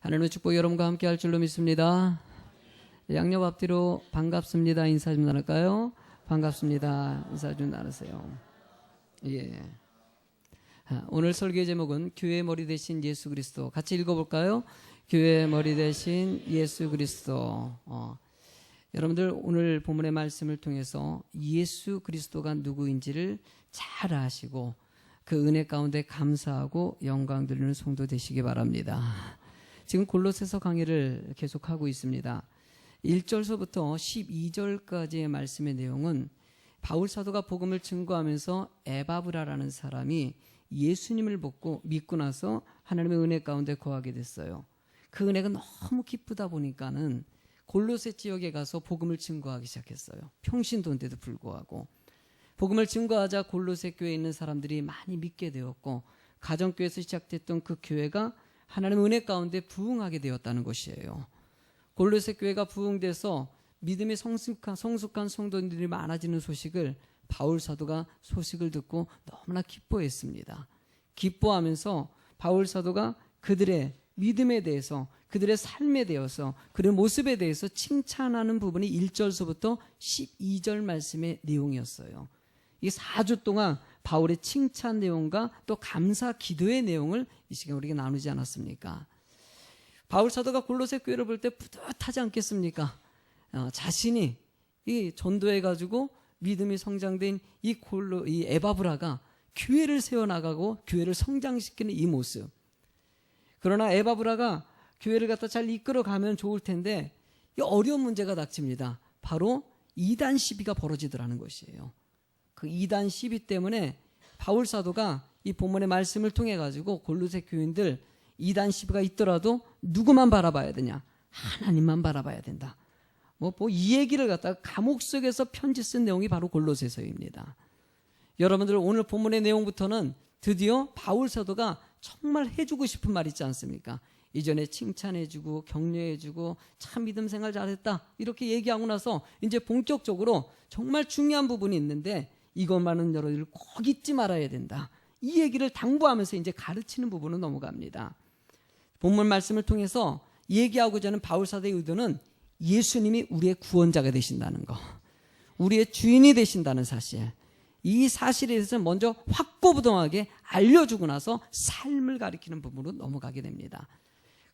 하나님의 축복 여러분과 함께 할 줄로 믿습니다. 양옆 앞뒤로 반갑습니다. 인사 좀 나눌까요? 반갑습니다. 인사 좀 나누세요. 예. 오늘 설교의 제목은 교회의 머리 대신 예수 그리스도. 같이 읽어볼까요? 교회의 머리 대신 예수 그리스도. 여러분들 오늘 본문의 말씀을 통해서 예수 그리스도가 누구인지를 잘 아시고 그 은혜 가운데 감사하고 영광 드리는 성도 되시기 바랍니다. 지금 골로새서 강의를 계속하고 있습니다. 1절서부터 12절까지의 말씀의 내용은 바울 사도가 복음을 증거하면서 에바브라라는 사람이 예수님을 믿고 나서 하나님의 은혜 가운데 거하게 됐어요. 그 은혜가 너무 기쁘다 보니까는 골로새 지역에 가서 복음을 증거하기 시작했어요. 평신도인데도 불구하고 복음을 증거하자 골로새 교회에 있는 사람들이 많이 믿게 되었고 가정교회에서 시작됐던 그 교회가 하나님의 은혜 가운데 부흥하게 되었다는 것이에요. 골로새 교회가 부흥돼서 믿음이 성숙한 성도들이 많아지는 소식을 바울 사도가 소식을 듣고 너무나 기뻐했습니다. 기뻐하면서 바울 사도가 그들의 믿음에 대해서, 그들의 삶에 대해서, 그들의 모습에 대해서 칭찬하는 부분이 1절서부터 12절 말씀의 내용이었어요. 이 4주 동안 바울의 칭찬 내용과 또 감사 기도의 내용을 이 시간에 우리가 나누지 않았습니까? 바울 사도가 골로새 교회를 볼 때 뿌듯하지 않겠습니까? 자신이 이 전도해가지고 믿음이 성장된 이 에바브라가 교회를 세워나가고 교회를 성장시키는 이 모습. 그러나 에바브라가 교회를 갖다 잘 이끌어가면 좋을 텐데 이 어려운 문제가 닥칩니다. 바로 이단 시비가 벌어지더라는 것이에요. 그 이단 시비 때문에 바울 사도가 이 본문의 말씀을 통해 가지고 골로새 교인들 이단 시비가 있더라도 누구만 바라봐야 되냐? 하나님만 바라봐야 된다. 이 얘기를 갖다가 감옥 속에서 편지 쓴 내용이 바로 골로새서입니다. 여러분들 오늘 본문의 내용부터는 드디어 바울 사도가 정말 해주고 싶은 말 있지 않습니까? 이전에 칭찬해주고 격려해주고 참 믿음 생활 잘했다 이렇게 얘기하고 나서 이제 본격적으로 정말 중요한 부분이 있는데 이것만은 여러분들 꼭 잊지 말아야 된다. 이 얘기를 당부하면서 이제 가르치는 부분으로 넘어갑니다. 본문 말씀을 통해서 얘기하고자 하는 바울 사도의 의도는 예수님이 우리의 구원자가 되신다는 거, 우리의 주인이 되신다는 사실, 이 사실에 대해서 먼저 확고부동하게 알려주고 나서 삶을 가리키는 부분으로 넘어가게 됩니다.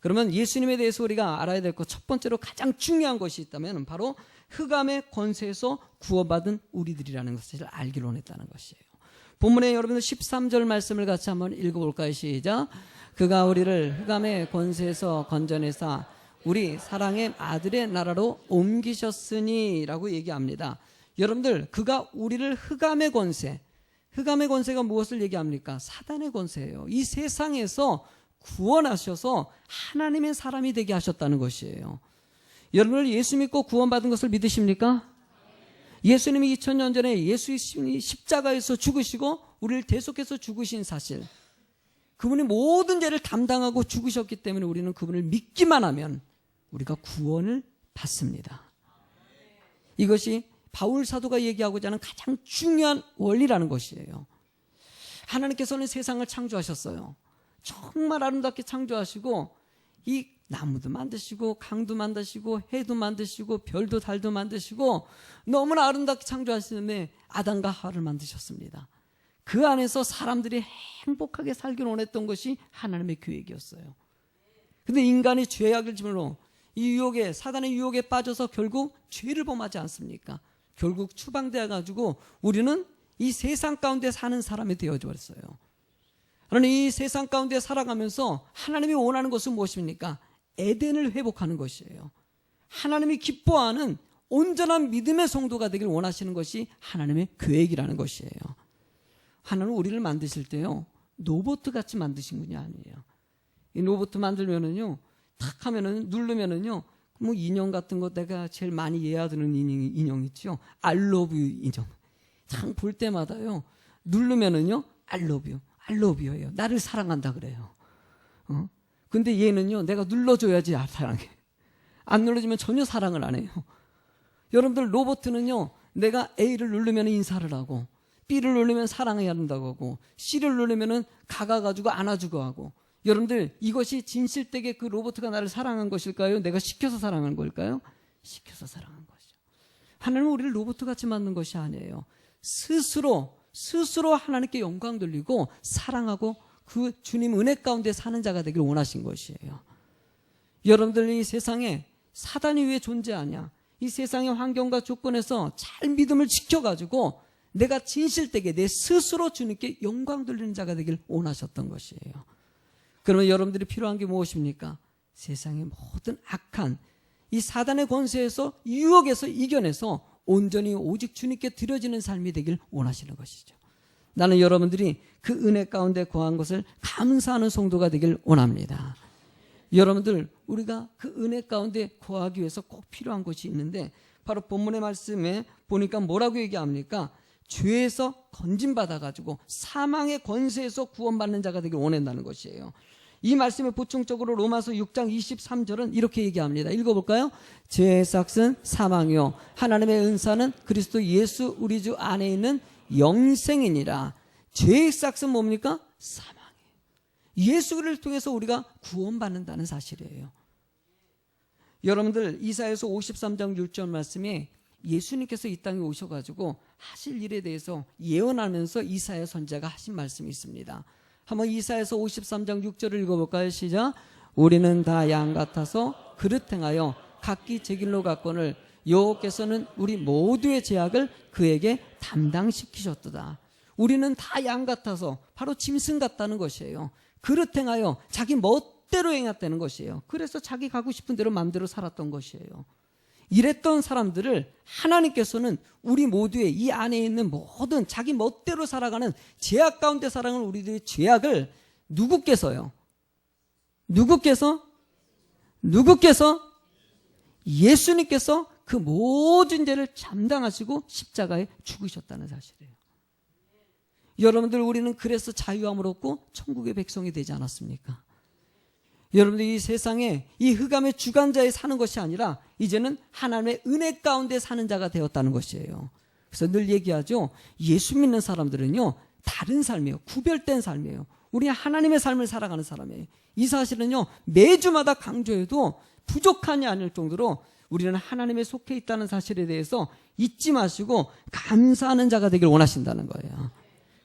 그러면 예수님에 대해서 우리가 알아야 될 것 첫 번째로 가장 중요한 것이 있다면 바로 흑암의 권세에서 구원받은 우리들이라는 것을 알기로 원했다는 것이에요. 본문에 여러분들 13절 말씀을 같이 한번 읽어볼까요? 시작. 그가 우리를 흑암의 권세에서 건져내사 우리 사랑의 아들의 나라로 옮기셨으니 라고 얘기합니다. 여러분들 그가 우리를 흑암의 권세가 무엇을 얘기합니까? 사단의 권세예요. 이 세상에서 구원하셔서 하나님의 사람이 되게 하셨다는 것이에요. 여러분들 예수 믿고 구원받은 것을 믿으십니까? 예수님이 2000년 전에 예수님이 십자가에서 죽으시고 우리를 대속해서 죽으신 사실, 그분이 모든 죄를 담당하고 죽으셨기 때문에 우리는 그분을 믿기만 하면 우리가 구원을 받습니다. 이것이 바울 사도가 얘기하고자 하는 가장 중요한 원리라는 것이에요. 하나님께서는 세상을 창조하셨어요. 정말 아름답게 창조하시고 이 나무도 만드시고 강도 만드시고 해도 만드시고 별도 달도 만드시고 너무나 아름답게 창조하시는데 아담과 하와를 만드셨습니다. 그 안에서 사람들이 행복하게 살기를 원했던 것이 하나님의 계획이었어요. 근데 인간이 죄악을 지으로 이 유혹에, 사단의 유혹에 빠져서 결국 죄를 범하지 않습니까? 결국 추방되어 가지고 우리는 이 세상 가운데 사는 사람이 되어져 버렸어요. 그러나 이 세상 가운데 살아가면서 하나님이 원하는 것은 무엇입니까? 에덴을 회복하는 것이에요. 하나님이 기뻐하는 온전한 믿음의 성도가 되길 원하시는 것이 하나님의 계획이라는 것이에요. 하나님은 우리를 만드실 때요, 로봇 같이 만드신 분이 아니에요. 이 로봇 만들면은요, 탁 하면은 누르면은요, 인형 같은 거 내가 제일 많이 이해하는 인형 있죠. I love you 인형. 참 볼 때마다요, 누르면은요, I love you예요. 나를 사랑한다 그래요. 근데 얘는요, 내가 눌러줘야지 사랑해. 안 눌러주면 전혀 사랑을 안 해요. 여러분들 로봇은요, 내가 A를 누르면 인사를 하고 B를 누르면 사랑해야 한다고 하고 C를 누르면 가가지고 안아주고 하고 여러분들 이것이 진실되게 그 로봇가 나를 사랑한 것일까요? 내가 시켜서 사랑한 걸까요? 시켜서 사랑한 것이죠. 하나님은 우리를 로봇같이 만든 것이 아니에요. 스스로 하나님께 영광 돌리고 사랑하고 그 주님 은혜 가운데 사는 자가 되길 원하신 것이에요. 여러분들 이 세상에 사단이 왜 존재하냐? 이 세상의 환경과 조건에서 잘 믿음을 지켜가지고 내가 진실되게 내 스스로 주님께 영광 돌리는 자가 되길 원하셨던 것이에요. 그러면 여러분들이 필요한 게 무엇입니까? 세상의 모든 악한 이 사단의 권세에서 유혹에서 이겨내서 온전히 오직 주님께 드려지는 삶이 되길 원하시는 것이죠. 나는 여러분들이 그 은혜 가운데 거한 것을 감사하는 성도가 되길 원합니다. 여러분들 우리가 그 은혜 가운데 거하기 위해서 꼭 필요한 것이 있는데 바로 본문의 말씀에 보니까 뭐라고 얘기합니까? 죄에서 건진받아가지고 사망의 권세에서 구원받는 자가 되길 원한다는 것이에요. 이 말씀에 보충적으로 로마서 6장 23절은 이렇게 얘기합니다. 읽어볼까요? 죄의 삭은 사망이요 하나님의 은사는 그리스도 예수 우리 주 안에 있는 영생이니라. 죄의 삭은 뭡니까? 사망이에요. 예수를 통해서 우리가 구원받는다는 사실이에요. 여러분들 이사야서 53장 6절 말씀에 예수님께서 이 땅에 오셔가지고 하실 일에 대해서 예언하면서 이사야 선지자가 하신 말씀이 있습니다. 한번 이사야서 53장 6절을 읽어볼까요? 시작. 우리는 다 양 같아서 그릇 행하여 각기 제 길로 갔거늘 여호와께서는 우리 모두의 죄악을 그에게 담당시키셨도다. 우리는 다 양 같아서 바로 짐승 같다는 것이에요. 그릇 행하여 자기 멋대로 행했다는 것이에요. 그래서 자기 가고 싶은 대로 마음대로 살았던 것이에요. 이랬던 사람들을 하나님께서는 우리 모두의 이 안에 있는 모든 자기 멋대로 살아가는 죄악 가운데 살아가는 우리들의 죄악을 누구께서 예수님께서 그 모든 죄를 담당하시고 십자가에 죽으셨다는 사실이에요. 여러분들 우리는 그래서 자유함을 얻고 천국의 백성이 되지 않았습니까? 여러분들 이 세상에 이 흑암의 주관자에 사는 것이 아니라 이제는 하나님의 은혜 가운데 사는 자가 되었다는 것이에요. 그래서 늘 얘기하죠. 예수 믿는 사람들은요 다른 삶이에요. 구별된 삶이에요. 우리 하나님의 삶을 살아가는 사람이에요. 이 사실은요 매주마다 강조해도 부족하지 않을 정도로 우리는 하나님에 속해 있다는 사실에 대해서 잊지 마시고 감사하는 자가 되길 원하신다는 거예요.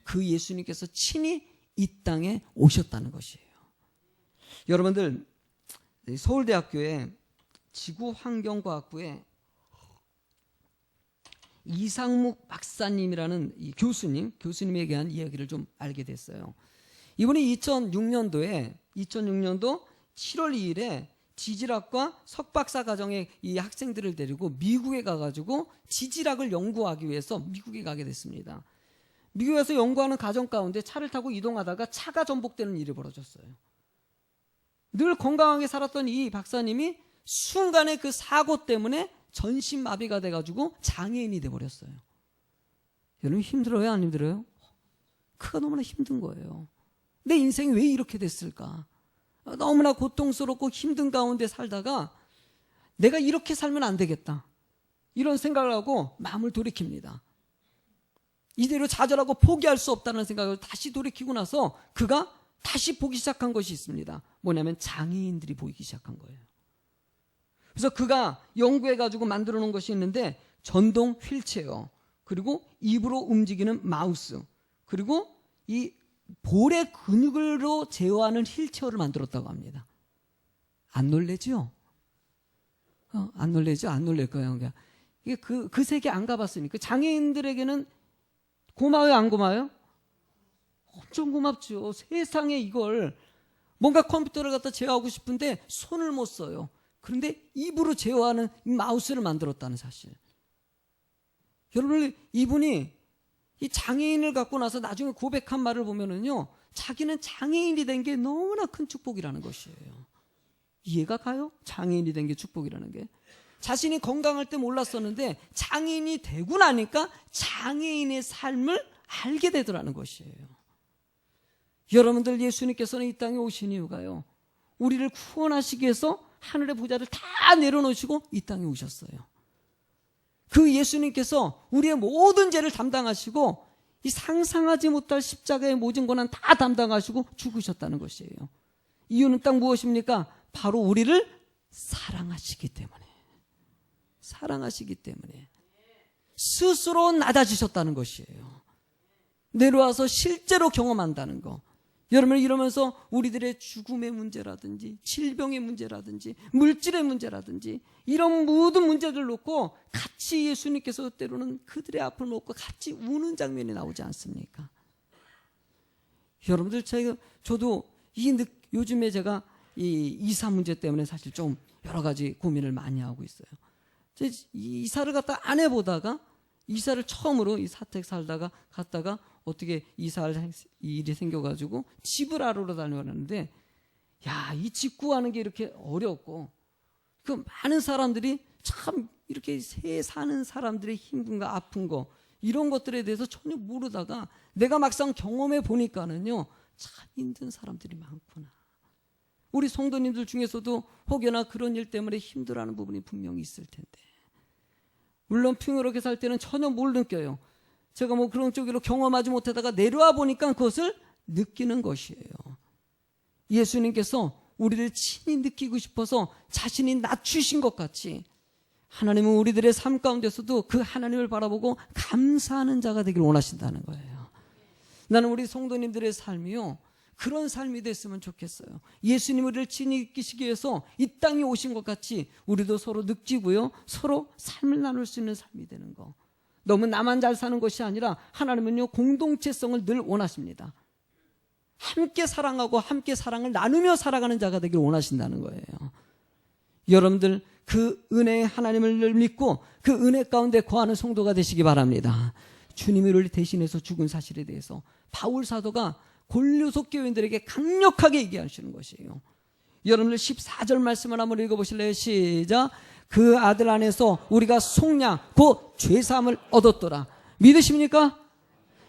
그 예수님께서 친히 이 땅에 오셨다는 것이에요. 여러분들 서울대학교의 지구환경과학부에 이상묵 박사님이라는 이 교수님에 대한 이야기를 좀 알게 됐어요. 이분이 2006년도 7월 2일에 지질학과 석박사 과정의 이 학생들을 데리고 미국에 가가지고 지질학을 연구하기 위해서 미국에 가게 됐습니다. 미국에서 연구하는 과정 가운데 차를 타고 이동하다가 차가 전복되는 일이 벌어졌어요. 늘 건강하게 살았던 이 박사님이 순간에 그 사고 때문에 전신마비가 돼가지고 장애인이 돼버렸어요. 여러분 힘들어요? 안 힘들어요? 그가 너무나 힘든 거예요. 내 인생이 왜 이렇게 됐을까? 너무나 고통스럽고 힘든 가운데 살다가 내가 이렇게 살면 안 되겠다. 이런 생각을 하고 마음을 돌이킵니다. 이대로 좌절하고 포기할 수 없다는 생각을 다시 돌이키고 나서 그가 다시 보기 시작한 것이 있습니다. 뭐냐면 장애인들이 보이기 시작한 거예요. 그래서 그가 연구해가지고 만들어 놓은 것이 있는데 전동 휠체어, 그리고 입으로 움직이는 마우스, 그리고 이 볼의 근육으로 제어하는 휠체어를 만들었다고 합니다. 안 놀래죠? 안 놀래죠? 안 놀랄 거예요. 이게 그 세계 안 가봤으니까. 장애인들에게는 고마워요, 안 고마워요? 엄청 고맙죠. 세상에 이걸 뭔가 컴퓨터를 갖다 제어하고 싶은데 손을 못 써요. 그런데 입으로 제어하는 마우스를 만들었다는 사실. 여러분, 이분이 이 장애인을 갖고 나서 나중에 고백한 말을 보면은요, 자기는 장애인이 된 게 너무나 큰 축복이라는 것이에요. 이해가 가요? 장애인이 된 게 축복이라는 게. 자신이 건강할 때 몰랐었는데 장애인이 되고 나니까 장애인의 삶을 알게 되더라는 것이에요. 여러분들 예수님께서는 이 땅에 오신 이유가요, 우리를 구원하시기 위해서 하늘의 보좌를 다 내려놓으시고 이 땅에 오셨어요. 그 예수님께서 우리의 모든 죄를 담당하시고 이 상상하지 못할 십자가의 모진 고난 다 담당하시고 죽으셨다는 것이에요. 이유는 딱 무엇입니까? 바로 우리를 사랑하시기 때문에. 사랑하시기 때문에. 스스로 낮아지셨다는 것이에요. 내려와서 실제로 경험한다는 거. 여러분, 이러면서 우리들의 죽음의 문제라든지 질병의 문제라든지 물질의 문제라든지 이런 모든 문제들 놓고 같이 예수님께서 때로는 그들의 아픔을 먹고 같이 우는 장면이 나오지 않습니까? 여러분들, 저도 요즘에 제가 이 이사 문제 때문에 사실 좀 여러 가지 고민을 많이 하고 있어요. 이사를 갖다 안 해보다가 이사를 처음으로 이 사택 살다가 갔다가 어떻게 이사할 일이 생겨가지고 집을 알아보러 다녀왔는데, 야, 이 집 구하는 게 이렇게 어렵고 그 많은 사람들이 참 이렇게 새 사는 사람들의 힘든 거 아픈 거 이런 것들에 대해서 전혀 모르다가 내가 막상 경험해 보니까는요, 참 힘든 사람들이 많구나. 우리 성도님들 중에서도 혹여나 그런 일 때문에 힘들어하는 부분이 분명히 있을 텐데, 물론 풍요롭게 살 때는 전혀 못 느껴요. 제가 뭐 그런 쪽으로 경험하지 못하다가 내려와 보니까 그것을 느끼는 것이에요. 예수님께서 우리를 친히 느끼고 싶어서 자신이 낮추신 것 같이 하나님은 우리들의 삶 가운데서도 그 하나님을 바라보고 감사하는 자가 되길 원하신다는 거예요. 나는 우리 성도님들의 삶이요, 그런 삶이 됐으면 좋겠어요. 예수님 우리를 친히 느끼시기 위해서 이 땅에 오신 것 같이 우리도 서로 느끼고요, 서로 삶을 나눌 수 있는 삶이 되는 거. 너무 나만 잘 사는 것이 아니라 하나님은요, 공동체성을 늘 원하십니다. 함께 사랑하고 함께 사랑을 나누며 살아가는 자가 되길 원하신다는 거예요. 여러분들, 그 은혜의 하나님을 늘 믿고 그 은혜 가운데 거하는 성도가 되시기 바랍니다. 주님이 우리를 대신해서 죽은 사실에 대해서 바울 사도가 골로새 교인들에게 강력하게 얘기하시는 것이에요. 여러분들 14절 말씀을 한번 읽어보실래요? 시작. 그 아들 안에서 우리가 속량 곧 죄사함을 얻었더라. 믿으십니까?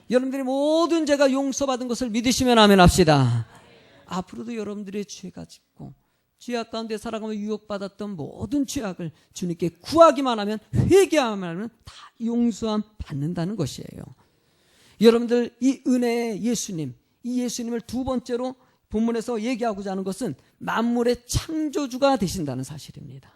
여러분들이 모든 죄가 용서받은 것을 믿으시면 아멘 합시다. 앞으로도 여러분들의 죄가 짓고 죄악 가운데 살아가며 유혹받았던 모든 죄악을 주님께 구하기만 하면, 회개하기만 하면 다 용서함 받는다는 것이에요. 여러분들, 이 은혜의 예수님, 이 예수님을 두 번째로 본문에서 얘기하고자 하는 것은 만물의 창조주가 되신다는 사실입니다.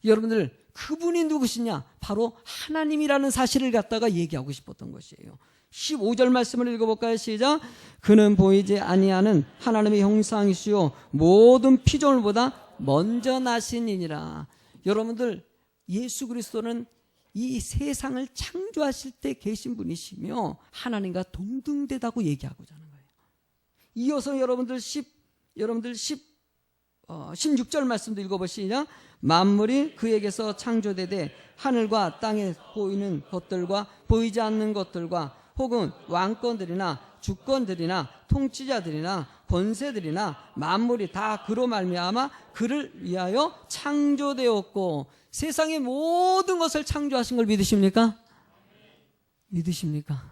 여러분들, 그분이 누구시냐? 바로 하나님이라는 사실을 갖다가 얘기하고 싶었던 것이에요. 15절 말씀을 읽어볼까요? 시작. 그는 보이지 아니하는 하나님의 형상이시요 모든 피조물보다 먼저 나시니라. 여러분들, 예수 그리스도는 이 세상을 창조하실 때 계신 분이시며 하나님과 동등되다고 얘기하고자 하는 거예요. 이어서 여러분들 16절 말씀도 읽어보시냐. 만물이 그에게서 창조되되 하늘과 땅에 보이는 것들과 보이지 않는 것들과 혹은 왕권들이나 주권들이나 통치자들이나 권세들이나 만물이 다 그로 말미암아 그를 위하여 창조되었고. 세상의 모든 것을 창조하신 걸 믿으십니까? 믿으십니까?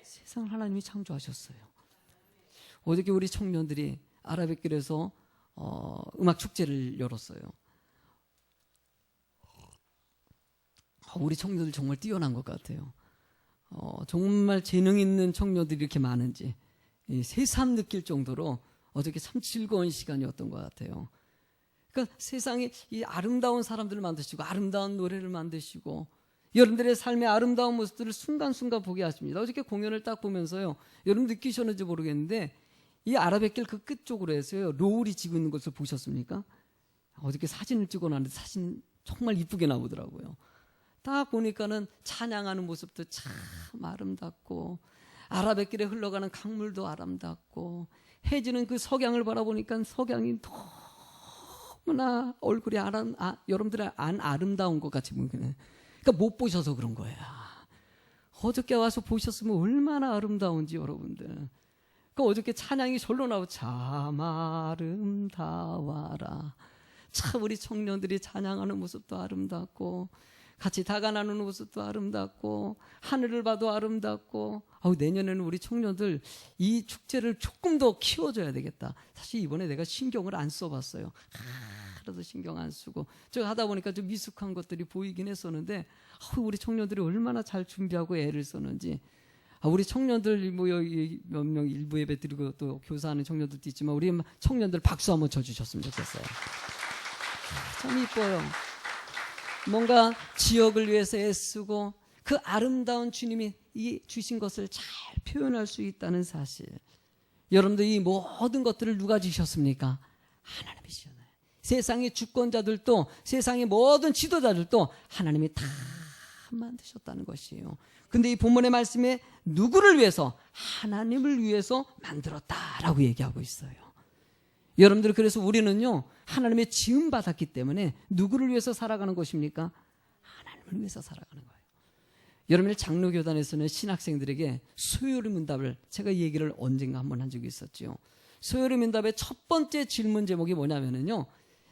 세상을 하나님이 창조하셨어요. 어저께 우리 청년들이 아라뱃길에서 음악 축제를 열었어요. 우리 청년들 정말 뛰어난 것 같아요. 정말 재능 있는 청년들이 이렇게 많은지 새삼 느낄 정도로 어저께 참 즐거운 시간이었던 것 같아요. 그러니까 세상에 이 아름다운 사람들을 만드시고 아름다운 노래를 만드시고 여러분들의 삶의 아름다운 모습들을 순간순간 보게 하십니다. 어저께 공연을 딱 보면서요, 여러분 느끼셨는지 모르겠는데 이 아라뱃길 그 끝쪽으로 해서요, 노을이 지고 있는 것을 보셨습니까? 어저께 사진을 찍어놨는데 사진 정말 이쁘게 나오더라고요. 딱 보니까는 찬양하는 모습도 참 아름답고 아라뱃길에 흘러가는 강물도 아름답고 해지는 그 석양을 바라보니까 석양이 너무나 얼굴이 여러분들의 안 아름다운 것 같이 보이네. 그러니까 못 보셔서 그런 거야. 어저께 와서 보셨으면 얼마나 아름다운지 여러분들. 그러니까 어저께 찬양이 절로 나오고 참 아름다워라. 참 우리 청년들이 찬양하는 모습도 아름답고 같이 다가 나누는 모습도 아름답고 하늘을 봐도 아름답고, 내년에는 우리 청년들 이 축제를 조금 더 키워줘야 되겠다. 사실 이번에 내가 신경을 안 써봤어요. 하나도 신경 안 쓰고 저 하다 보니까 좀 미숙한 것들이 보이긴 했었는데, 우리 청년들이 얼마나 잘 준비하고 애를 썼는지. 우리 청년들 뭐 여기 몇 명 일부 예배 드리고 또 교사하는 청년들도 있지만 우리 청년들 박수 한번 쳐주셨으면 좋겠어요. 참 이뻐요. 뭔가 지역을 위해서 애쓰고 그 아름다운 주님이 이 주신 것을 잘 표현할 수 있다는 사실. 여러분들 이 모든 것들을 누가 주셨습니까? 하나님이 주셨나요? 세상의 주권자들도 세상의 모든 지도자들도 하나님이 다 만드셨다는 것이에요. 근데 이 본문의 말씀에 누구를 위해서? 하나님을 위해서 만들었다라고 얘기하고 있어요. 여러분들 그래서 우리는요 하나님의 지음 받았기 때문에 누구를 위해서 살아가는 것입니까? 하나님을 위해서 살아가는 거예요. 여러분들 장로교단에서는 신학생들에게 소요리 문답을 제가 이 얘기를 언젠가 한번 한 적이 있었죠. 소요리 문답의 첫 번째 질문 제목이 뭐냐면요,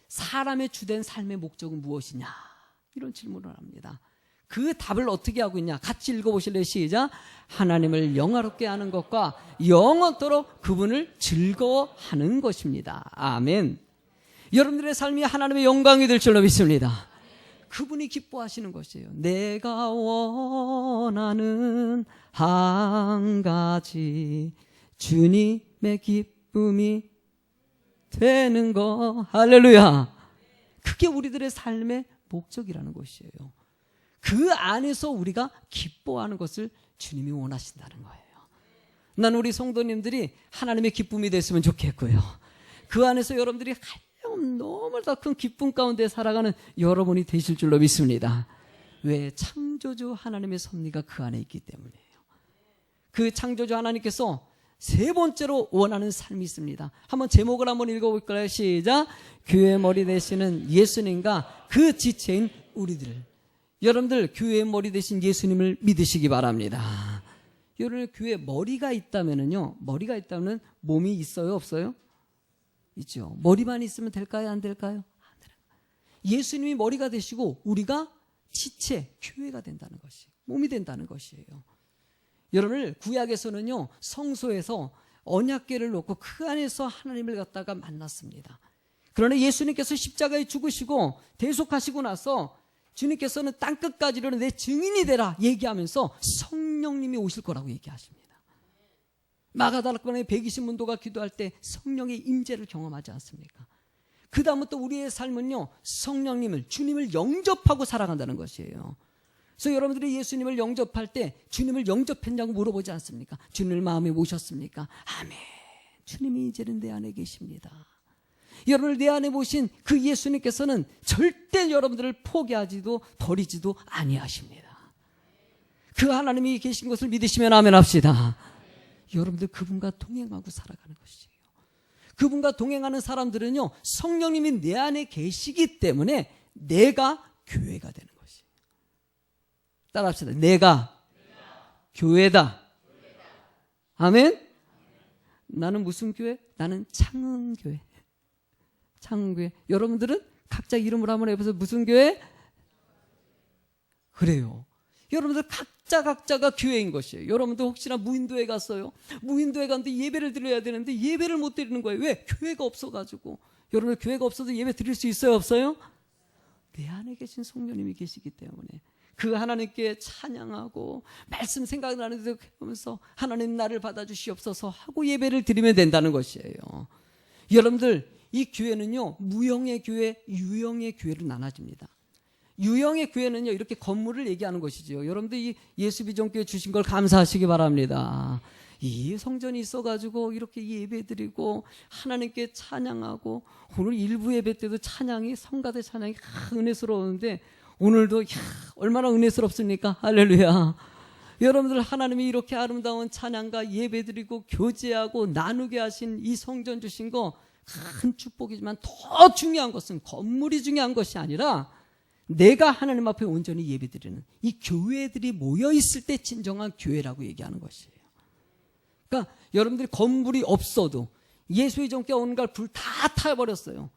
사람의 주된 삶의 목적은 무엇이냐, 이런 질문을 합니다. 그 답을 어떻게 하고 있냐, 같이 읽어보실래요? 시작. 하나님을 영화롭게 하는 것과 영원토록 그분을 즐거워하는 것입니다. 아멘. 여러분들의 삶이 하나님의 영광이 될 줄로 믿습니다. 그분이 기뻐하시는 것이에요. 내가 원하는 한 가지 주님의 기쁨이 되는 것. 할렐루야. 그게 우리들의 삶의 목적이라는 것이에요. 그 안에서 우리가 기뻐하는 것을 주님이 원하신다는 거예요. 난 우리 성도님들이 하나님의 기쁨이 됐으면 좋겠고요. 그 안에서 여러분들이 너무 더 큰 기쁨 가운데 살아가는 여러분이 되실 줄로 믿습니다. 왜? 창조주 하나님의 섭리가 그 안에 있기 때문이에요. 그 창조주 하나님께서 세 번째로 원하는 삶이 있습니다. 한번 제목을 한번 읽어볼까요? 시작. 교회의 머리 되시는 예수님과 그 지체인 우리들. 여러분들 교회의 머리 되신 예수님을 믿으시기 바랍니다. 여러분 교회에 머리가 있다면은요, 머리가 있다면 몸이 있어요, 없어요? 있죠. 머리만 있으면 될까요, 안 될까요? 안 돼요. 예수님이 머리가 되시고 우리가 지체, 교회가 된다는 것이, 몸이 된다는 것이에요. 여러분들 구약에서는요 성소에서 언약궤를 놓고 그 안에서 하나님을 갖다가 만났습니다. 그러나 예수님께서 십자가에 죽으시고 대속하시고 나서 주님께서는 땅끝까지로 내 증인이 되라 얘기하면서 성령님이 오실 거라고 얘기하십니다. 마가다락방에 120문도가 기도할 때 성령의 임재를 경험하지 않습니까? 그 다음부터 우리의 삶은요 성령님을, 주님을 영접하고 살아간다는 것이에요. 그래서 여러분들이 예수님을 영접할 때 주님을 영접했냐고 물어보지 않습니까? 주님을 마음에 모셨습니까? 아멘. 주님이 이제는 내 안에 계십니다. 여러분을 내 안에 모신 그 예수님께서는 절대 여러분들을 포기하지도 버리지도 아니하십니다. 그 하나님이 계신 것을 믿으시면 아멘 합시다. 여러분들 그분과 동행하고 살아가는 것이에요. 그분과 동행하는 사람들은요 성령님이 내 안에 계시기 때문에 내가 교회가 되는 것이에요. 따라합시다. 내가 교회다. 아멘. 나는 무슨 교회? 나는 창은교회. 창은교회. 여러분들은 각자 이름을 한번 해보세요. 무슨 교회? 그래요. 여러분들 각자가 교회인 것이에요. 여러분들 혹시나 무인도에 갔어요? 무인도에 갔는데 예배를 드려야 되는데 예배를 못 드리는 거예요. 왜? 교회가 없어가지고. 여러분들 교회가 없어도 예배 드릴 수 있어요, 없어요? 내 안에 계신 성령님이 계시기 때문에 그 하나님께 찬양하고 말씀 생각나는 대로 하면서 하나님 나를 받아주시옵소서 하고 예배를 드리면 된다는 것이에요. 여러분들 이 교회는요 무형의 교회, 유형의 교회로 나눠집니다. 유형의 교회는요 이렇게 건물을 얘기하는 것이죠. 여러분들 이 예수비전교회 주신 걸 감사하시기 바랍니다. 이 성전이 있어가지고 이렇게 예배드리고 하나님께 찬양하고, 오늘 일부 예배 때도 찬양이, 성가대 찬양이 은혜스러운데 오늘도 얼마나 은혜스럽습니까? 할렐루야. 여러분들 하나님이 이렇게 아름다운 찬양과 예배드리고 교제하고 나누게 하신 이 성전 주신 거 큰 축복이지만 더 중요한 것은 건물이 중요한 것이 아니라 내가 하나님 앞에 온전히 예배드리는 이 교회들이 모여있을 때 진정한 교회라고 얘기하는 것이에요. 그러니까 여러분들이 건물이 없어도 예수의 전께 온갖 불 다 타버렸어요.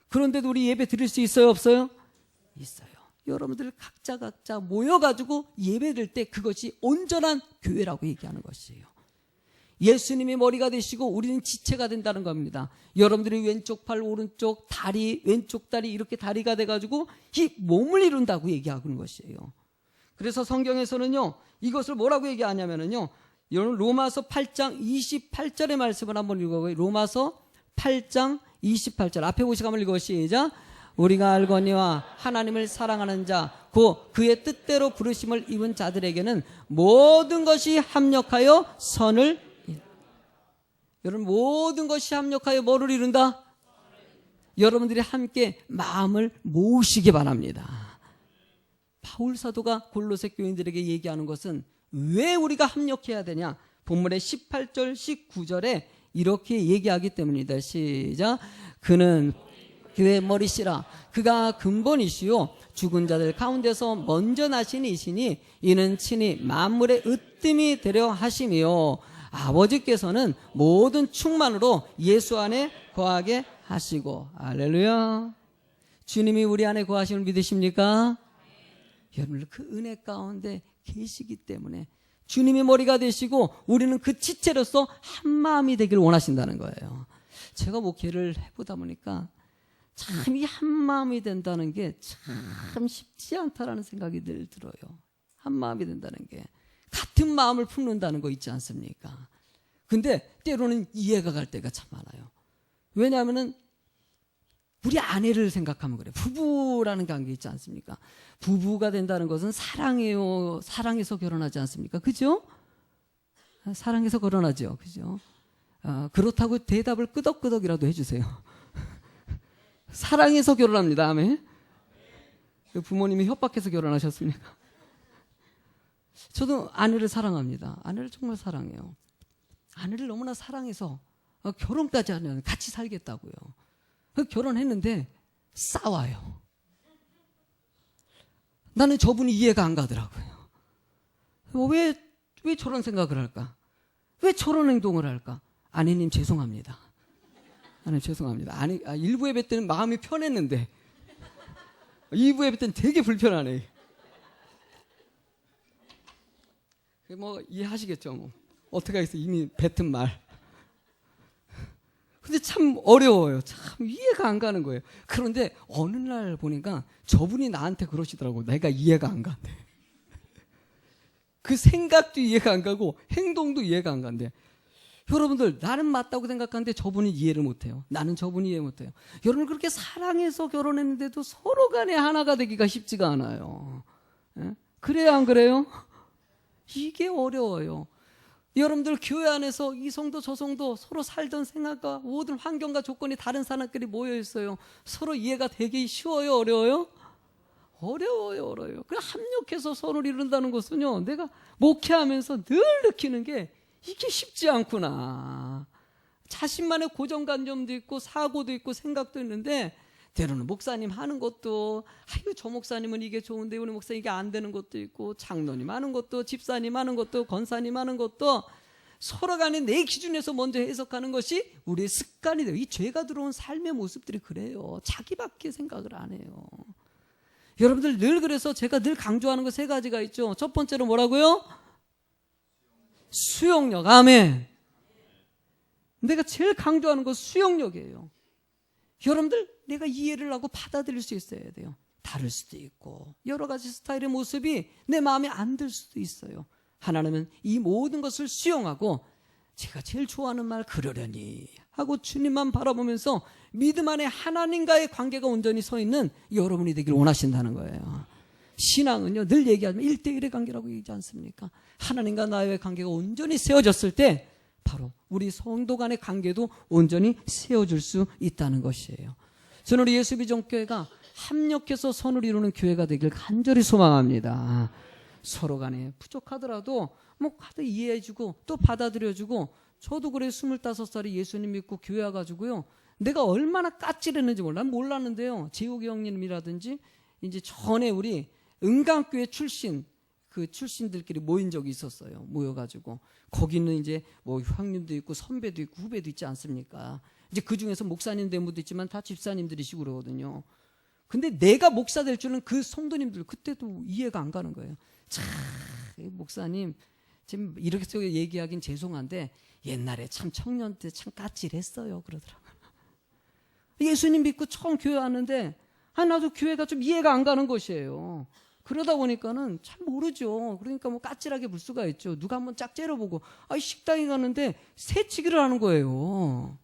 그런데도 우리 예배 드릴 수 있어요, 없어요? 있어요. 여러분들 각자 모여가지고 예배드릴 때 그것이 온전한 교회라고 얘기하는 것이에요. 예수님이 머리가 되시고 우리는 지체가 된다는 겁니다. 여러분들이 왼쪽 팔, 오른쪽 다리, 왼쪽 다리 이렇게 다리가 돼가지고 이 몸을 이룬다고 얘기하는 것이에요. 그래서 성경에서는요 이것을 뭐라고 얘기하냐면요 여러분 로마서 8장 28절의 말씀을 한번 읽어보세요. 로마서 8장 28절 앞에 보시고 한번 읽어 시작. 우리가 알거니와 하나님을 사랑하는 자 곧 그의 뜻대로 부르심을 입은 자들에게는 모든 것이 합력하여 선을 여러분 모든 것이 합력하여 뭐를 이룬다? 여러분들이 함께 마음을 모으시기 바랍니다. 바울 사도가 골로새 교인들에게 얘기하는 것은 왜 우리가 합력해야 되냐? 본문의 18절 19절에 이렇게 얘기하기 때문이다. 시작. 그는 교회의 머리시라. 그가 근본이시요 죽은 자들 가운데서 먼저 나신 이시니 이는 친히 만물의 으뜸이 되려 하심이요 아버지께서는 모든 충만으로 예수 안에 거하게 하시고. 할렐루야. 주님이 우리 안에 거하심을 믿으십니까? 여러분 그 은혜 가운데 계시기 때문에 주님이 머리가 되시고 우리는 그 지체로서 한 마음이 되길 원하신다는 거예요. 제가 목회를 해보다 보니까 참 이 한 마음이 된다는 게 참 쉽지 않다라는 생각이 늘 들어요. 한 마음이 된다는 게 같은 마음을 품는다는 거 있지 않습니까? 근데 때로는 이해가 갈 때가 참 많아요. 왜냐하면은 우리 아내를 생각하면 그래요. 부부라는 관계 있지 않습니까? 부부가 된다는 것은 사랑해요. 사랑해서 결혼하지 않습니까? 그죠? 사랑해서 결혼하죠. 그죠? 그렇다고 대답을 끄덕끄덕이라도 해주세요. 사랑해서 결혼합니다. 아멘. 부모님이 협박해서 결혼하셨습니까? 저도 아내를 사랑합니다. 아내를 정말 사랑해요. 아내를 너무나 사랑해서 결혼까지 하면 같이 살겠다고요. 결혼했는데 싸워요. 나는 저분이 이해가 안 가더라고요. 왜 저런 생각을 할까? 왜 저런 행동을 할까? 아내님 죄송합니다. 아내님 죄송합니다. 일부 예배 때는 마음이 편했는데 2부 예배 때는 되게 불편하네. 뭐 이해하시겠죠. 뭐 어떻게 하겠어요. 이미 뱉은 말. 근데 참 어려워요. 참 이해가 안 가는 거예요. 그런데 어느 날 보니까 저분이 나한테 그러시더라고. 내가 이해가 안 간대. 그 생각도 이해가 안 가고 행동도 이해가 안 간대. 여러분들 나는 맞다고 생각하는데 저분이 이해를 못해요. 나는 저분이 이해 못해요. 여러분 그렇게 사랑해서 결혼했는데도 서로 간에 하나가 되기가 쉽지가 않아요. 예? 그래요 안 그래요? 이게 어려워요. 여러분들 교회 안에서 이 성도 저 성도 서로 살던 생각과 모든 환경과 조건이 다른 사람끼리 모여 있어요. 서로 이해가 되기 쉬워요 어려워요? 어려워요. 그 합력해서 선을 이룬다는 것은요 내가 목회하면서 늘 느끼는 게 이게 쉽지 않구나. 자신만의 고정관념도 있고 사고도 있고 생각도 있는데 때로는 목사님 하는 것도 아이고 저 목사님은 이게 좋은데 우리 목사님 이게 안 되는 것도 있고 장로님 하는 것도 집사님 하는 것도 권사님 하는 것도 서로 간에 내 기준에서 먼저 해석하는 것이 우리의 습관이 돼요. 이 죄가 들어온 삶의 모습들이 그래요. 자기밖에 생각을 안 해요. 여러분들 늘 그래서 제가 늘 강조하는 거 세 가지가 있죠. 첫 번째로 뭐라고요? 수용력. 아멘. 내가 제일 강조하는 건 수용력이에요. 여러분들 내가 이해를 하고 받아들일 수 있어야 돼요. 다를 수도 있고 여러 가지 스타일의 모습이 내 마음에 안 들 수도 있어요. 하나님은 이 모든 것을 수용하고 제가 제일 좋아하는 말 그러려니 하고 주님만 바라보면서 믿음 안에 하나님과의 관계가 온전히 서 있는 여러분이 되길 원하신다는 거예요. 신앙은요 늘 얘기하면 1대1의 관계라고 얘기하지 않습니까? 하나님과 나의 관계가 온전히 세워졌을 때 바로 우리 성도 간의 관계도 온전히 세워줄 수 있다는 것이에요. 저는 우리 예수비전교회가 합력해서 선을 이루는 교회가 되길 간절히 소망합니다. 서로 간에 부족하더라도 뭐 다들 이해해주고 또 받아들여주고 저도 그래 25살에 예수님 믿고 교회 와가지고요 내가 얼마나 까칠했는지 난 몰랐는데요. 재욱이 형님이라든지 이제 전에 우리 은강교회 출신 그 출신들끼리 모인 적이 있었어요. 모여가지고 거기는 이제 뭐 형님도 있고 선배도 있고 후배도 있지 않습니까? 이제 그 중에서 목사님 된 분도 있지만 다 집사님들이시고 그러거든요. 근데 내가 목사 될 줄은 그 성도님들 그때도 이해가 안 가는 거예요. 참 목사님 지금 이렇게 얘기하긴 죄송한데 옛날에 참 청년 때 참 까칠했어요 그러더라고요. 예수님 믿고 처음 교회 왔는데 나도 교회가 좀 이해가 안 가는 것이에요. 그러다 보니까는 잘 모르죠. 그러니까 뭐 까칠하게 물 수가 있죠. 누가 한번 짝 째려보고 식당에 갔는데 새치기를 하는 거예요.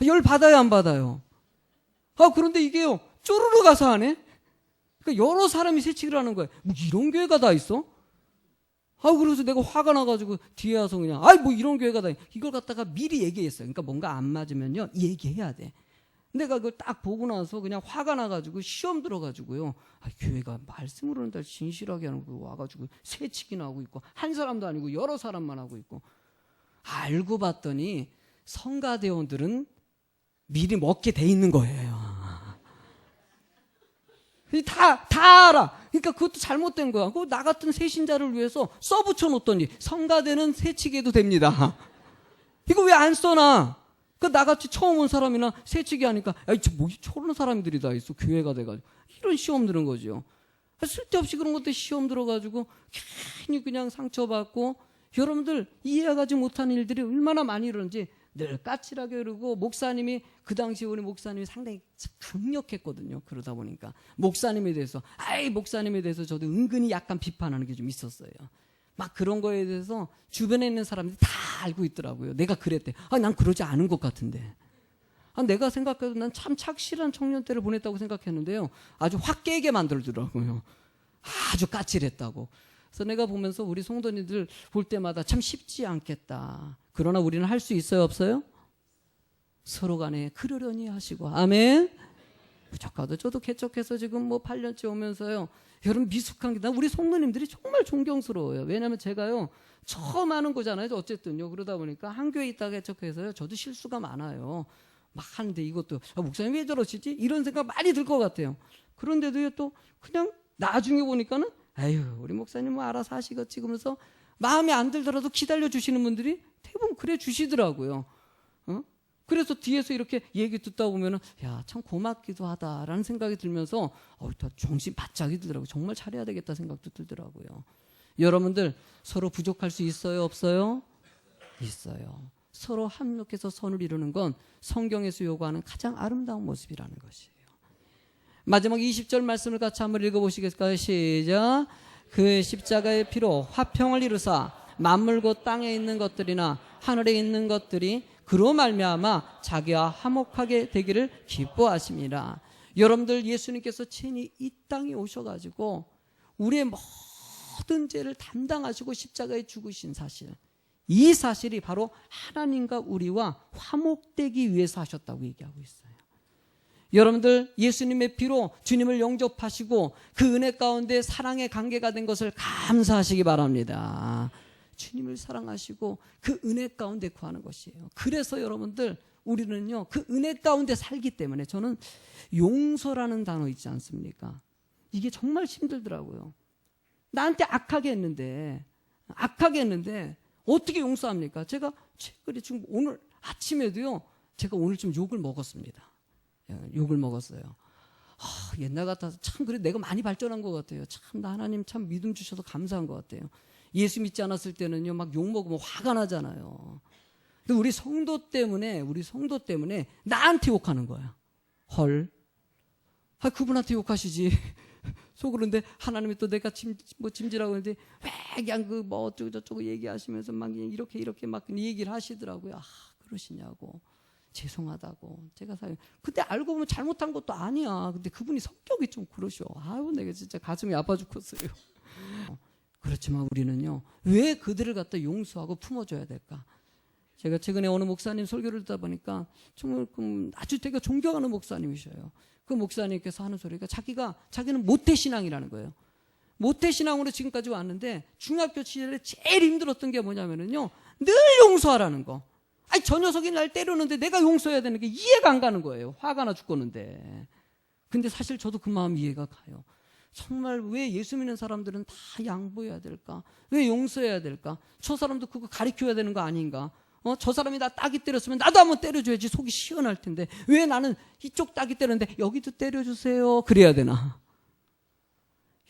열 받아요, 안 받아요? 그런데 이게요, 쪼르르 가서 하네? 그러니까 여러 사람이 새치기를 하는 거예요. 뭐 이런 교회가 다 있어? 그래서 내가 화가 나가지고 뒤에 와서 그냥, 뭐 이런 교회가 다, 이걸 갖다가 미리 얘기했어요. 그러니까 뭔가 안 맞으면요, 얘기해야 돼. 내가 그걸 딱 보고 나서 그냥 화가 나가지고 시험 들어가지고요. 교회가 말씀으로는 다 진실하게 하는 거 와가지고 새치기나 하고 있고, 한 사람도 아니고 여러 사람만 하고 있고. 알고 봤더니 성가대원들은 미리 먹게 돼 있는 거예요. 다 알아. 그러니까 그것도 잘못된 거야. 나 같은 새신자를 위해서 써붙여 놓더니 성가대는 새치기해도 됩니다. 이거 왜 안 써놔? 나같이 처음 온 사람이나 새치기 하니까 뭐 저런 사람들이 다 있어. 교회가 돼가지고 이런 시험 드는 거죠. 쓸데없이 그런 것들 시험 들어가지고 괜히 그냥 상처받고, 여러분들 이해하지 못하는 일들이 얼마나 많이 일어나는지 늘 까칠하게 그러고, 목사님이 그 당시 우리 목사님이 상당히 강력했거든요. 그러다 보니까 목사님에 대해서 저도 은근히 약간 비판하는 게 좀 있었어요. 막 그런 거에 대해서 주변에 있는 사람들이 다 알고 있더라고요. 내가 그랬대. 난 그러지 않은 것 같은데. 내가 생각해도 난 참 착실한 청년 때를 보냈다고 생각했는데요. 아주 확 깨게 만들더라고요. 아주 까칠했다고. 그래서 내가 보면서 우리 성도님들 볼 때마다 참 쉽지 않겠다. 그러나 우리는 할 수 있어요, 없어요? 서로 간에 그러려니 하시고. 아멘. 부족하도 저도 개척해서 지금 뭐 8년째 오면서요, 여러분 미숙한 게, 우리 성도님들이 정말 존경스러워요. 왜냐하면 제가요 처음 하는 거잖아요. 어쨌든요. 그러다 보니까 한 교회 있다가 개척해서요, 저도 실수가 많아요. 막 하는데 이것도 목사님 왜 저러시지? 이런 생각 많이 들 것 같아요. 그런데도요, 또 그냥 나중에 보니까는 우리 목사님 뭐 알아서 하시겠지 그러면서 마음에 안 들더라도 기다려 주시는 분들이 대부분 그래 주시더라고요. 그래서 뒤에서 이렇게 얘기 듣다 보면은 참 고맙기도 하다라는 생각이 들면서 더 정신 바짝이 들더라고요. 정말 잘해야 되겠다 생각도 들더라고요. 여러분들 서로 부족할 수 있어요, 없어요? 있어요. 서로 합력해서 선을 이루는 건 성경에서 요구하는 가장 아름다운 모습이라는 것이에요. 마지막 20절 말씀을 같이 한번 읽어보시겠어요? 시작. 그의 십자가의 피로 화평을 이루사 만물 곧 땅에 있는 것들이나 하늘에 있는 것들이 그로 말미암아 자기와 화목하게 되기를 기뻐하십니다. 여러분들, 예수님께서 친히 이 땅에 오셔가지고 우리의 모든 죄를 담당하시고 십자가에 죽으신 사실, 이 사실이 바로 하나님과 우리와 화목되기 위해서 하셨다고 얘기하고 있어요. 여러분들, 예수님의 피로 주님을 영접하시고 그 은혜 가운데 사랑의 관계가 된 것을 감사하시기 바랍니다. 주님을 사랑하시고 그 은혜 가운데 구하는 것이에요. 그래서 여러분들, 우리는요 그 은혜 가운데 살기 때문에, 저는 용서라는 단어 있지 않습니까? 이게 정말 힘들더라고요. 나한테 악하게 했는데 어떻게 용서합니까? 제가 최근에 지금 오늘 아침에도요, 제가 오늘 좀 욕을 먹었습니다. 욕을 먹었어요. 옛날 같아서 참 그래 내가 많이 발전한 것 같아요. 참 나 하나님 참 믿음 주셔서 감사한 것 같아요. 예수 믿지 않았을 때는요 막 욕 먹으면 화가 나잖아요. 근데 우리 성도 때문에 나한테 욕하는 거야. 헐. 그분한테 욕하시지. 속으로인데 하나님이 또 내가 짐지라고 했는데 왜 그냥 어쩌고 저쩌고 얘기하시면서 막 이렇게 막 얘기를 하시더라고요. 그러시냐고. 죄송하다고. 근데 알고 보면 잘못한 것도 아니야. 근데 그분이 성격이 좀 그러셔. 내가 진짜 가슴이 아파 죽겠어요. 그렇지만 우리는요, 왜 그들을 갖다 용서하고 품어줘야 될까? 제가 최근에 어느 목사님 설교를 듣다 보니까 정말 아주 제가 존경하는 목사님이셔요. 그 목사님께서 하는 소리가 자기는 모태신앙이라는 거예요. 모태신앙으로 지금까지 왔는데 중학교 시절에 제일 힘들었던 게 뭐냐면요, 늘 용서하라는 거. 저 녀석이 날 때렸는데 내가 용서해야 되는 게 이해가 안 가는 거예요. 화가 나 죽겠는데. 근데 사실 저도 그 마음 이해가 가요. 정말 왜 예수 믿는 사람들은 다 양보해야 될까? 왜 용서해야 될까? 저 사람도 그거 가르쳐야 되는 거 아닌가? 저 사람이 나 따기 때렸으면 나도 한번 때려줘야지 속이 시원할 텐데 왜 나는 이쪽 따기 때렸는데 여기도 때려주세요 그래야 되나?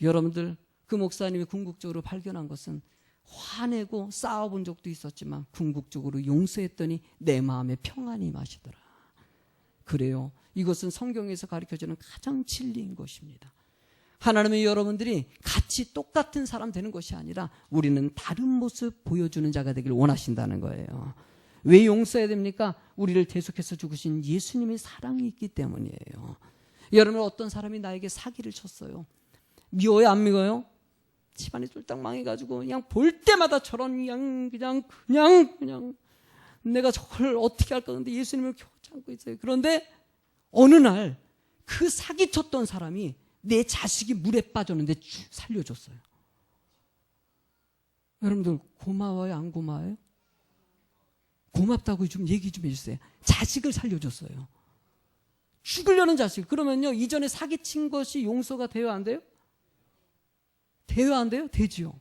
여러분들, 그 목사님이 궁극적으로 발견한 것은, 화내고 싸워본 적도 있었지만 궁극적으로 용서했더니 내 마음에 평안이 임하시더라. 그래요. 이것은 성경에서 가르쳐주는 가장 진리인 것입니다. 하나님은 여러분들이 같이 똑같은 사람 되는 것이 아니라 우리는 다른 모습 보여주는 자가 되길 원하신다는 거예요. 왜 용서해야 됩니까? 우리를 대속해서 죽으신 예수님의 사랑이 있기 때문이에요. 여러분, 어떤 사람이 나에게 사기를 쳤어요. 미워요, 안 미워요? 집안이 쫄딱 망해가지고 그냥 볼 때마다 저런 그냥 내가 저걸 어떻게 할까 하는데 예수님을 겨우 참고 있어요. 그런데 어느 날 그 사기쳤던 사람이 내 자식이 물에 빠졌는데 살려줬어요. 여러분들 고마워요, 안 고마워요? 고맙다고 좀 얘기 좀 해주세요. 자식을 살려줬어요. 죽으려는 자식. 그러면요, 이전에 사기친 것이 용서가 돼요, 안 돼요? 돼요, 안 돼요? 되지요.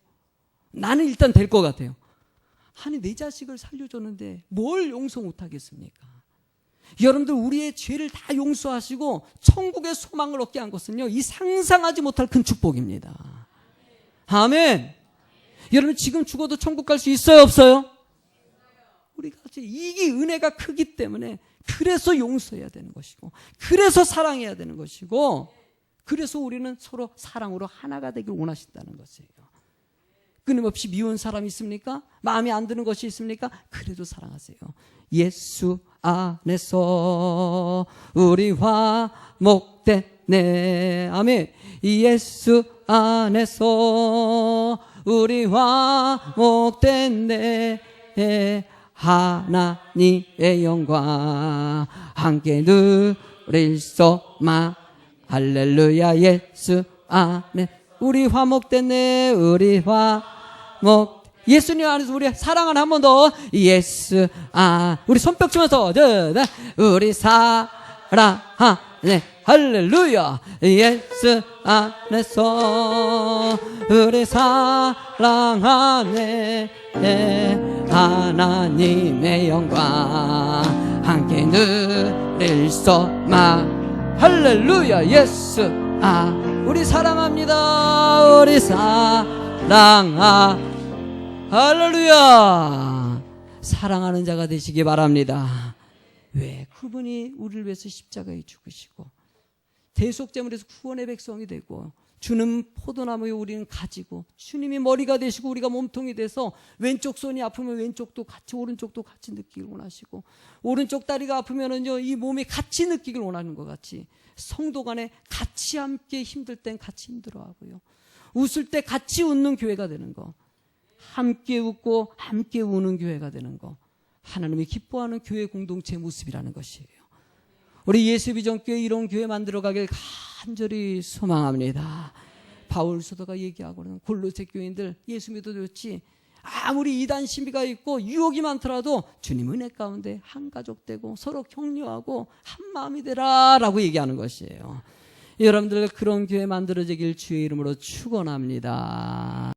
나는 일단 될 것 같아요. 아니, 내 자식을 살려줬는데 뭘 용서 못하겠습니까? 여러분들, 우리의 죄를 다 용서하시고 천국의 소망을 얻게 한 것은요, 이 상상하지 못할 큰 축복입니다. 아멘. 여러분, 지금 죽어도 천국 갈 수 있어요, 없어요? 우리가 이게 은혜가 크기 때문에 그래서 용서해야 되는 것이고, 그래서 사랑해야 되는 것이고, 그래서 우리는 서로 사랑으로 하나가 되길 원하신다는 것이에요. 끊임없이 미운 사람이 있습니까? 마음에 안 드는 것이 있습니까? 그래도 사랑하세요. 예수 안에서 우리 화목됐네. 아멘. 예수 안에서 우리 화목됐네. 하나님의 영광 함께 누릴 소망. 할렐루야. 예수 안에 우리 화목됐네. 우리 화목. 예수님 안에서 우리 사랑을 한 번 더. 예수 우리 손뼉 치면서 우리 사랑하네. 할렐루야. 예수 안에서 우리 사랑하네. 하나님의 영광 함께 누릴 소망. 할렐루야. 예수 우리 사랑합니다. 우리 할렐루야. 사랑하는 자가 되시기 바랍니다. 왜? 그분이 우리를 위해서 십자가에 죽으시고 대속제물에서 구원의 백성이 되고 주는 포도나무에 우리는 가지고 주님이 머리가 되시고 우리가 몸통이 돼서 왼쪽 손이 아프면 왼쪽도 같이 오른쪽도 같이 느끼길 원하시고 오른쪽 다리가 아프면은요 이 몸이 같이 느끼길 원하는 것 같이 성도 간에 같이 함께 힘들 땐 같이 힘들어하고요. 웃을 때 같이 웃는 교회가 되는 거. 함께 웃고 함께 우는 교회가 되는 거. 하나님이 기뻐하는 교회 공동체의 모습이라는 것이에요. 우리 예수비전교회 이런 교회 만들어가길 간절히 소망합니다. 바울 사도가 얘기하고는 골로새 교인들 예수 믿어도 좋지 아무리 이단 시비가 있고 유혹이 많더라도 주님 은혜 가운데 한 가족 되고 서로 격려하고 한 마음이 되라 라고 얘기하는 것이에요. 여러분들 그런 교회 만들어지길 주의 이름으로 축원합니다.